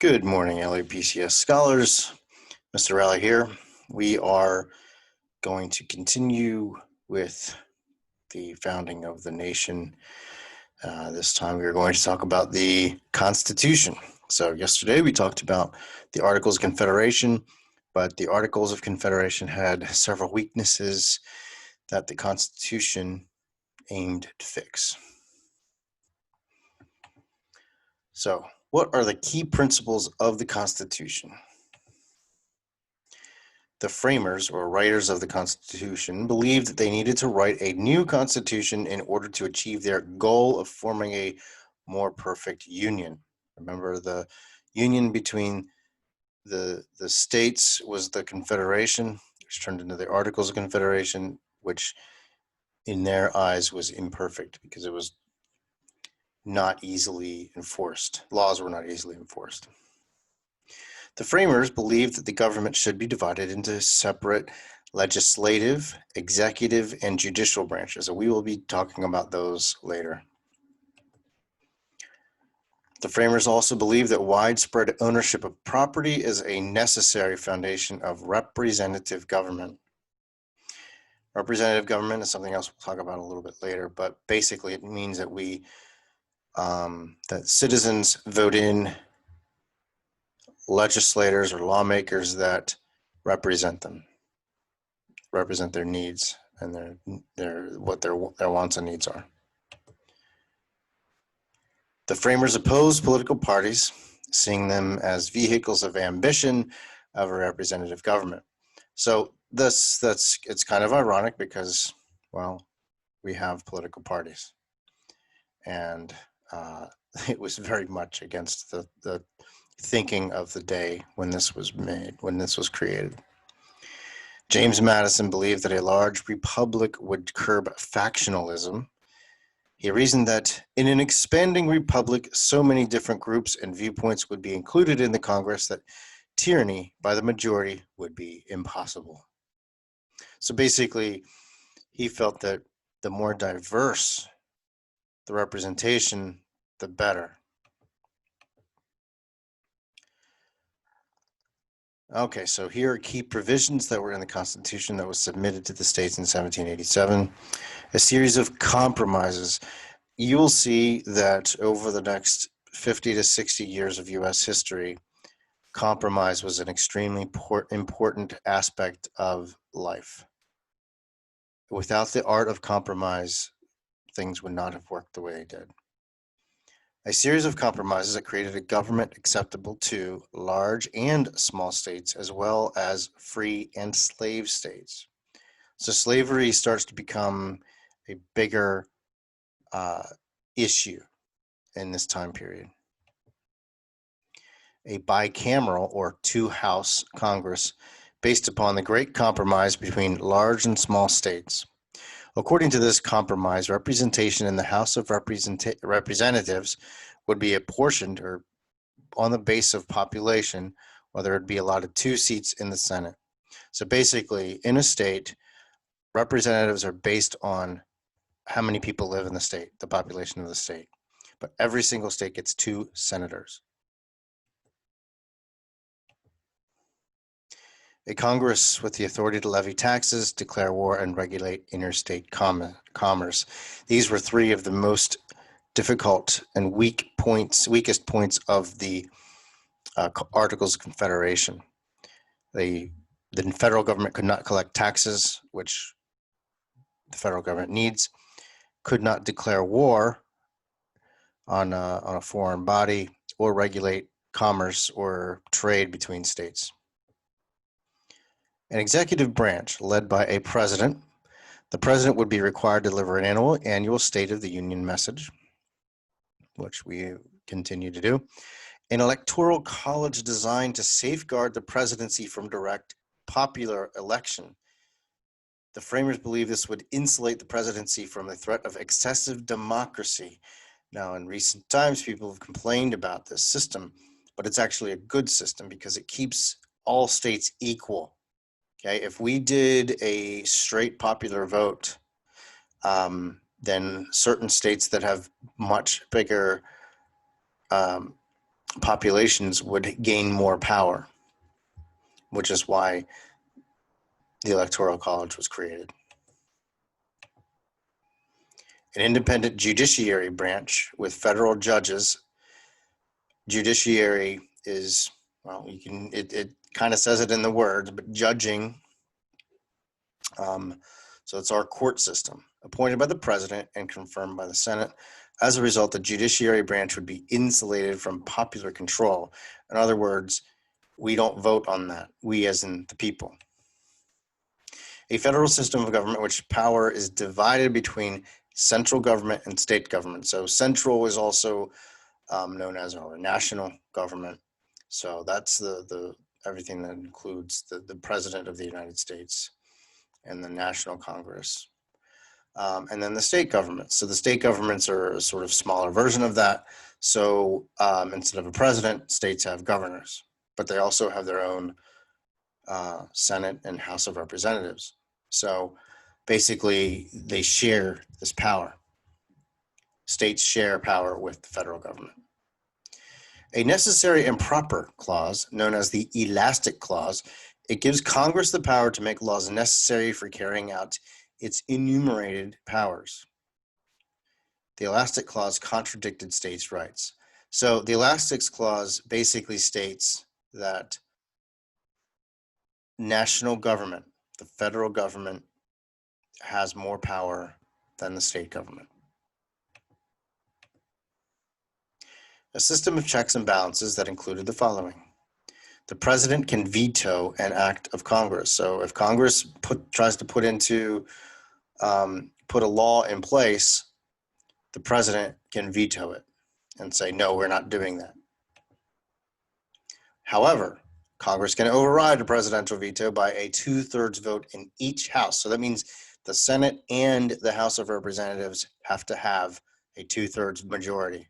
Good morning, LAPCS scholars. Mr. Raleigh here. We are going to continue with the founding of the nation. This time we are going to talk about the Constitution. So yesterday we talked about the Articles of Confederation, but the Articles of Confederation had several weaknesses that the Constitution aimed to fix. So, what are the key principles of the Constitution? The framers or writers of the Constitution believed that they needed to write a new Constitution in order to achieve their goal of forming a more perfect union. Remember, the union between the states was the Confederation, which turned into the Articles of Confederation, which in their eyes was imperfect because it was not easily enforced. Laws were not easily enforced. The framers believed that the government should be divided into separate legislative, executive, and judicial branches, and we will be talking about those later. The framers also believed that widespread ownership of property is a necessary foundation of representative government. Representative government is something else we'll talk about a little bit later, but basically it means that that citizens vote in legislators or lawmakers that represent them, represent their needs and what their wants and needs are. The framers opposed political parties, seeing them as vehicles of ambition of a representative government. So it's kind of ironic because, well, we have political parties, and it was very much against the thinking of the day when this was made, when this was created. James Madison believed that a large republic would curb factionalism. He reasoned that in an expanding republic, so many different groups and viewpoints would be included in the Congress that tyranny by the majority would be impossible. So basically, he felt that the more diverse the representation, the better. Okay, so here are key provisions that were in the Constitution that was submitted to the states in 1787. A series of compromises. You will see that over the next 50 to 60 years of U.S. history, compromise was an extremely important aspect of life. Without the art of compromise, things would not have worked the way they did. A series of compromises that created a government acceptable to large and small states, as well as free and slave states. So slavery starts to become a bigger issue in this time period. A bicameral or two-house Congress based upon the Great Compromise between large and small states. According to this compromise, representation in the House of Representatives would be apportioned or on the base of population, whether it be allotted 2 seats in the Senate. So basically, in a state, representatives are based on how many people live in the state, the population of the state. But every single state gets 2 senators. A Congress with the authority to levy taxes, declare war, and regulate interstate commerce. These were 3 of the most difficult and weakest points of the Articles of Confederation. The federal government could not collect taxes, which the federal government needs, could not declare war on a foreign body, or regulate commerce or trade between states. An executive branch led by a president. The president would be required to deliver an annual State of the Union message, which we continue to do. An electoral college designed to safeguard the presidency from direct popular election. The framers believe this would insulate the presidency from the threat of excessive democracy. Now, in recent times, people have complained about this system, but it's actually a good system because it keeps all states equal. Okay, if we did a straight popular vote, then certain states that have much bigger populations would gain more power, which is why the Electoral College was created. An independent judiciary branch with federal judges. Judiciary is, well, it kind of says it in the words, but judging. So it's our court system, appointed by the president and confirmed by the Senate. As a result, the judiciary branch would be insulated from popular control. In other words, we don't vote on that, we as in the people. A federal system of government which power is divided between central government and state government. So central is also known as our national government. So that's the everything that includes the president of the United States and the National Congress. And then the state governments. So the state governments are a sort of smaller version of that. So instead of a president, states have governors, but they also have their own Senate and House of Representatives. So basically they share this power. States share power with the federal government. A necessary and proper clause, known as the elastic clause, it gives Congress the power to make laws necessary for carrying out its enumerated powers. The elastic clause contradicted states' rights. So the elastic clause basically states that national government, the federal government, has more power than the state government. A system of checks and balances that included the following. The president can veto an act of Congress. So if Congress tries to put a law in place, the president can veto it and say, no, we're not doing that. However, Congress can override a presidential veto by a 2/3 vote in each house. So that means the Senate and the House of Representatives have to have a 2/3 majority.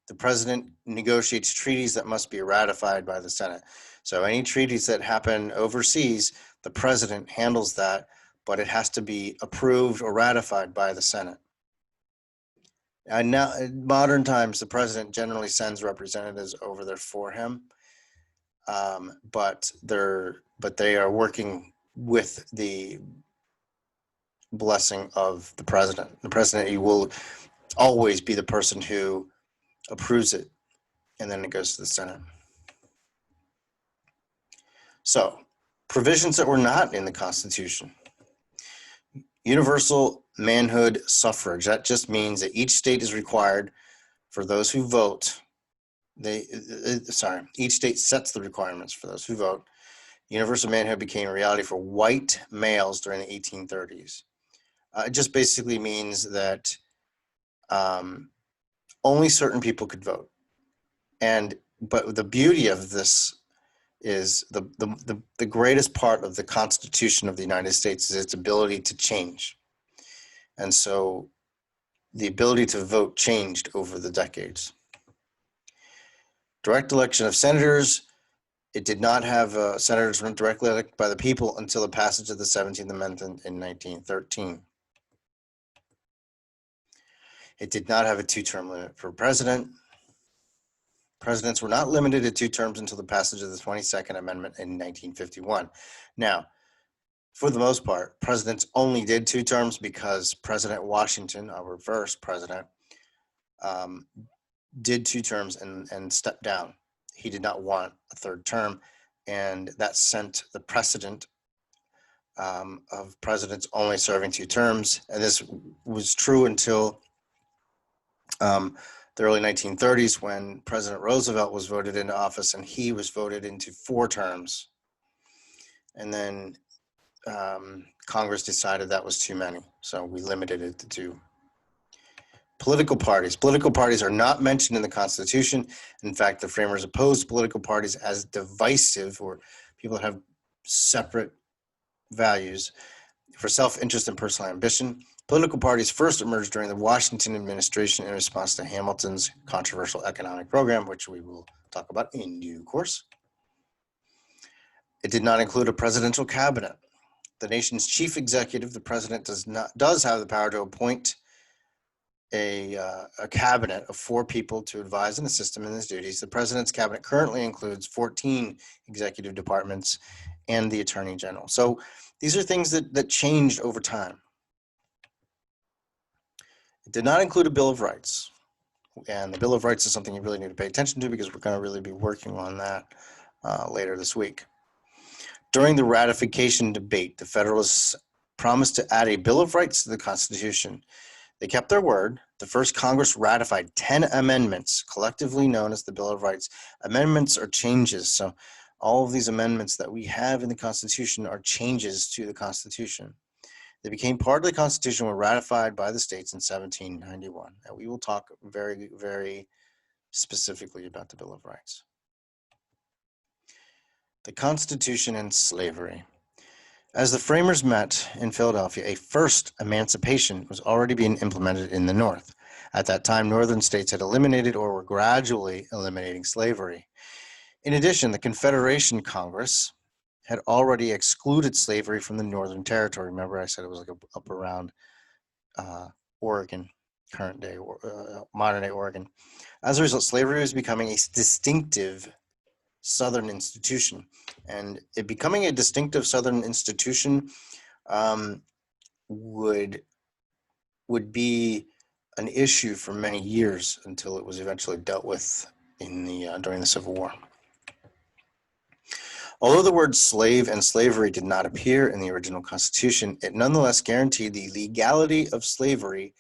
The president negotiates treaties that must be ratified by the Senate. So any treaties that happen overseas, the president handles that, but it has to be approved or ratified by the Senate. And now, in modern times, the president generally sends representatives over there for him, but they are working with the blessing of the president. The president, he will always be the person who approves it, and then it goes to the Senate. So, provisions that were not in the Constitution. Universal manhood suffrage. That just means that each state is required for those who vote. Each state sets the requirements for those who vote. Universal manhood became a reality for white males during the 1830s. It just basically means that only certain people could vote. But the beauty of this is the greatest part of the Constitution of the United States is its ability to change. And so the ability to vote changed over the decades. Direct election of senators. It did not have senators directly elected by the people until the passage of the 17th Amendment in 1913. It did not have a 2-term limit for president. Presidents were not limited to 2 terms until the passage of the 22nd Amendment in 1951. Now, for the most part, presidents only did 2 terms because President Washington, our first president, did 2 terms and stepped down. He did not want a 3rd term, and that sent the precedent of presidents only serving 2 terms. And this was true until the early 1930s, when President Roosevelt was voted into office, and he was voted into 4 terms. And then Congress decided that was too many, so we limited it to 2. Political parties. Political parties are not mentioned in the Constitution. In fact, the framers opposed political parties as divisive, or people that have separate values for self-interest and personal ambition. Political parties first emerged during the Washington administration in response to Hamilton's controversial economic program, which we will talk about in due course. It did not include a presidential cabinet. The nation's chief executive, the president, does have the power to appoint a cabinet of 4 people to advise and assist him in his duties. The president's cabinet currently includes 14 executive departments and the attorney general. So these are things that changed over time. It did not include a Bill of Rights. And the Bill of Rights is something you really need to pay attention to because we're going to really be working on that later this week. During the ratification debate, the Federalists promised to add a Bill of Rights to the Constitution. They kept their word. The first Congress ratified 10 amendments, collectively known as the Bill of Rights. Amendments are changes. So all of these amendments that we have in the Constitution are changes to the Constitution. They became part of the Constitution, were ratified by the states in 1791. And we will talk very, very specifically about the Bill of Rights. The Constitution and slavery. As the framers met in Philadelphia, a first emancipation was already being implemented in the North. At that time, northern states had eliminated or were gradually eliminating slavery. In addition, the Confederation Congress had already excluded slavery from the Northern Territory. Remember, I said it was like up around Oregon, current day, modern day Oregon. As a result, slavery was becoming a distinctive Southern institution, and it becoming a distinctive Southern institution would be an issue for many years until it was eventually dealt with in the during the Civil War. Although the words slave and slavery did not appear in the original Constitution, it nonetheless guaranteed the legality of slavery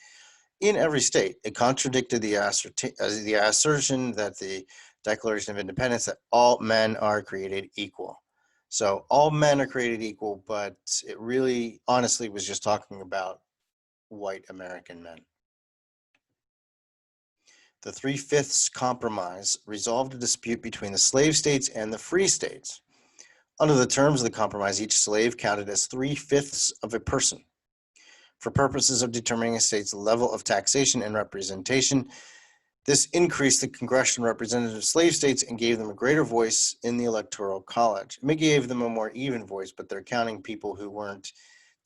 in every state. It contradicted the assertion that the Declaration of Independence that all men are created equal. So all men are created equal, but it really, honestly, was just talking about white American men. The 3/5 Compromise resolved a dispute between the slave states and the free states. Under the terms of the compromise, each slave counted as 3/5 of a person. For purposes of determining a state's level of taxation and representation, this increased the congressional representative of slave states and gave them a greater voice in the Electoral College. It gave them a more even voice, but they're counting people who weren't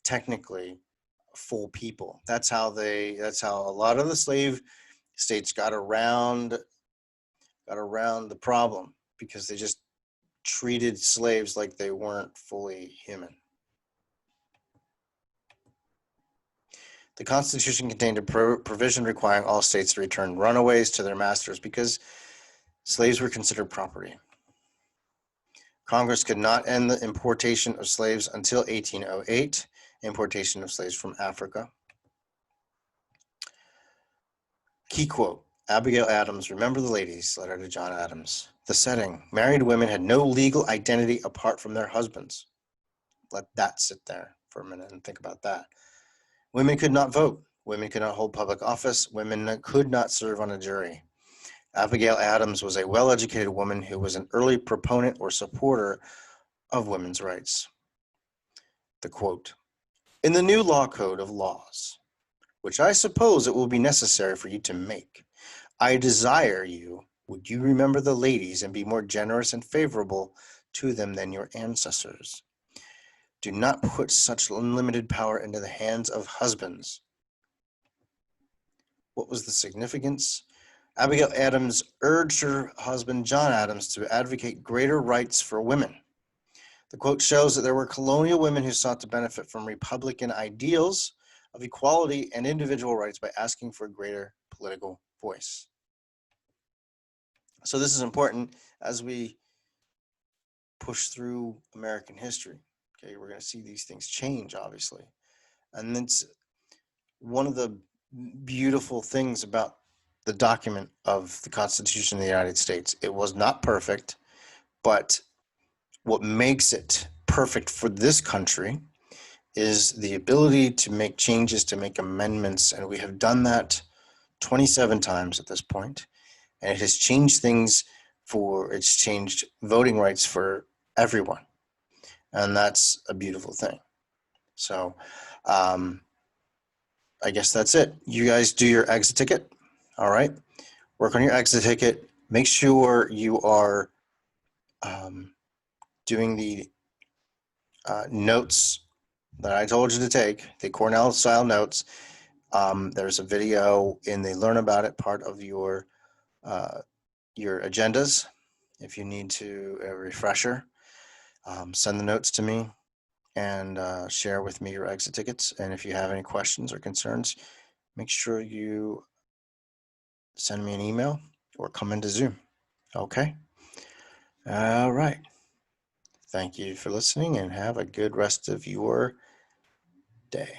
technically full people. That's how a lot of the slave states got around the problem, because they just treated slaves like they weren't fully human. The Constitution contained a provision requiring all states to return runaways to their masters because slaves were considered property. Congress could not end the importation of slaves until 1808, importation of slaves from Africa. Key quote, Abigail Adams, Remember the Ladies, letter to John Adams. The setting, married women had no legal identity apart from their husbands. Let that sit there for a minute and think about that. Women could not vote. Women could not hold public office. Women could not serve on a jury. Abigail Adams was a well-educated woman who was an early proponent or supporter of women's rights. The quote, in the new law code of laws, which I suppose it will be necessary for you to make, I desire you, would you remember the ladies and be more generous and favorable to them than your ancestors? Do not put such unlimited power into the hands of husbands. What was the significance? Abigail Adams urged her husband, John Adams, to advocate greater rights for women. The quote shows that there were colonial women who sought to benefit from Republican ideals of equality and individual rights by asking for a greater political voice. So this is important as we push through American history. Okay, we're going to see these things change, obviously. And that's one of the beautiful things about the document of the Constitution of the United States. It was not perfect, but what makes it perfect for this country is the ability to make changes, to make amendments, and we have done that 27 times at this point, and it has changed things it's changed voting rights for everyone, and that's a beautiful thing. So I guess that's it. You guys do your exit ticket, all right? Work on your exit ticket. Make sure you are doing the notes that I told you to take, the Cornell style notes. There's a video in the Learn About It part of your agendas. If you need a refresher, send the notes to me and share with me your exit tickets. And if you have any questions or concerns, make sure you send me an email or come into Zoom. Okay? All right. Thank you for listening and have a good rest of your day.